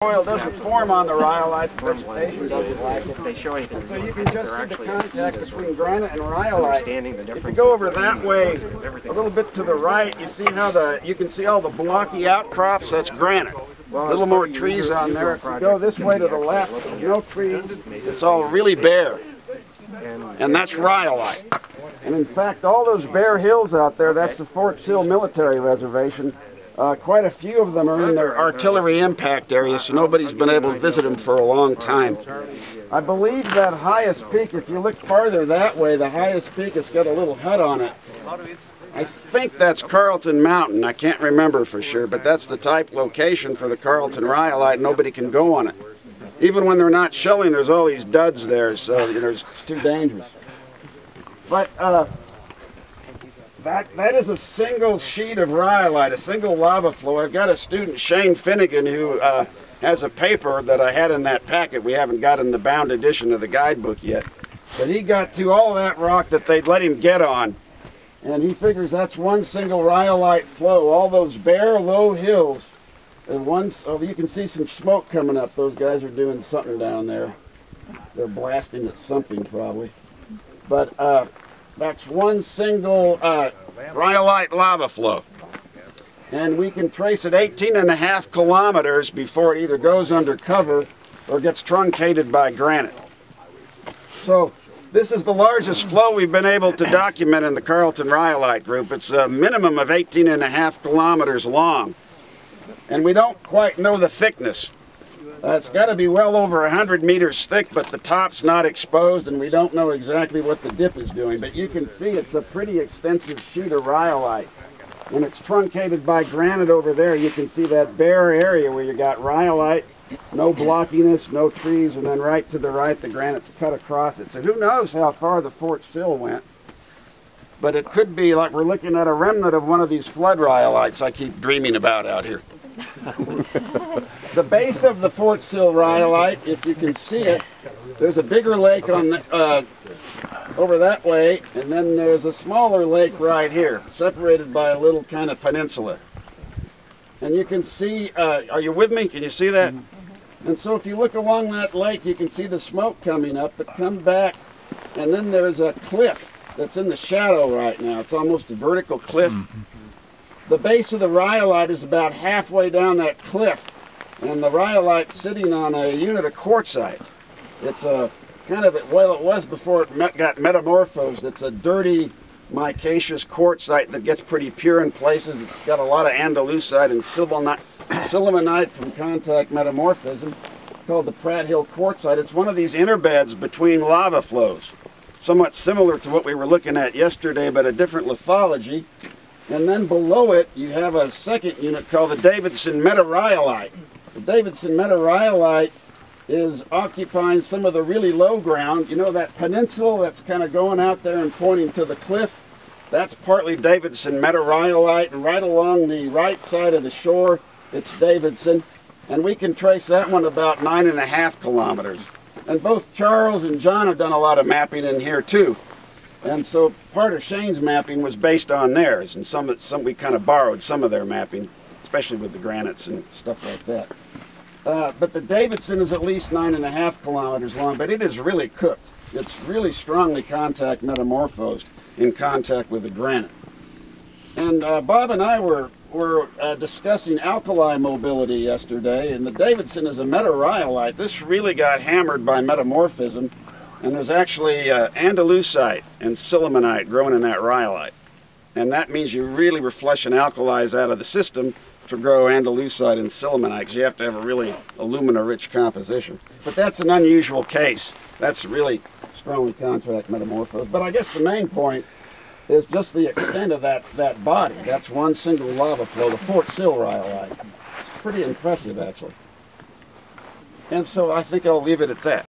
Oil doesn't form on the rhyolite, the vegetation doesn't like it. They show anything. So you can just see the contact between granite and rhyolite. If you If go over that way, a little bit to the right, you see how you can see all the blocky outcrops. That's granite. A little more trees on there. If you go this way to the left, there's no trees. It's all really bare. And that's rhyolite. And in fact, all those bare hills out there, that's the Fort Sill Military Reservation. Quite a few of them are in their artillery impact area, so nobody's been able to visit them for a long time. I believe that highest peak, if you look farther that way, the highest peak, it's got a little hut on it. I think that's Carlton Mountain. I can't remember for sure, but that's the type location for the Carlton rhyolite. Nobody can go on it. Even when they're not shelling, there's all these duds there, so it's too dangerous. But that is a single sheet of rhyolite, a single lava flow. I've got a student, Shane Finnegan, who has a paper that I had in that packet. We haven't got in the bound edition of the guidebook yet. But he got to all that rock that they'd let him get on. And he figures that's one single rhyolite flow. All those bare, low hills. And you can see some smoke coming up. Those guys are doing something down there. They're blasting at something probably. But that's one single rhyolite lava flow. And we can trace it 18.5 kilometers before it either goes under cover or gets truncated by granite. So this is the largest flow we've been able to document in the Carlton rhyolite group. It's a minimum of 18.5 kilometers long. And we don't quite know the thickness. It's got to be well over 100 meters thick, but the top's not exposed, and we don't know exactly what the dip is doing. But you can see it's a pretty extensive sheet of rhyolite. When it's truncated by granite over there, you can see that bare area where you got rhyolite, no blockiness, no trees, and then right to the right, the granite's cut across it. So who knows how far the Fort Sill went. But it could be like we're looking at a remnant of one of these flood rhyolites I keep dreaming about out here. The base of the Fort Sill rhyolite, if you can see it, there's a bigger lake on over that way, and then there's a smaller lake right here, separated by a little kind of peninsula. And you can see, are you with me? Can you see that? And so if you look along that lake, you can see the smoke coming up, but come back, and then there's a cliff that's in the shadow right now. It's almost a vertical cliff. The base of the rhyolite is about halfway down that cliff, and the rhyolite's sitting on a unit of quartzite. It's a kind of, well, it was before it got metamorphosed. It's a dirty micaceous quartzite that gets pretty pure in places. It's got a lot of andalusite and sillimanite from contact metamorphism, called the Pratt Hill quartzite. It's one of these interbeds between lava flows, somewhat similar to what we were looking at yesterday, but a different lithology. And then below it, you have a second unit called the Davidson metarhyolite. The Davidson metarhyolite is occupying some of the really low ground. You know that peninsula that's kind of going out there and pointing to the cliff? That's partly Davidson metarhyolite, and right along the right side of the shore, it's Davidson. And we can trace that one about 9.5 kilometers. And both Charles and John have done a lot of mapping in here too. And so part of Shane's mapping was based on theirs, and some we kind of borrowed some of their mapping, especially with the granites and stuff like that. But the Davidson is at least 9.5 kilometers long, but it is really cooked. It's really strongly contact metamorphosed in contact with the granite. And Bob and I were discussing alkali mobility yesterday, and the Davidson is a metarhyolite. This really got hammered by metamorphism. And there's actually andalusite and sillimanite growing in that rhyolite. And that means you really were flushing alkalis out of the system to grow andalusite and sillimanite, because you have to have a really alumina-rich composition. But that's an unusual case. That's really strongly contact metamorphosed. But I guess the main point is just the extent of that body. That's one single lava flow, the Fort Sill rhyolite. It's pretty impressive, actually. And so I think I'll leave it at that.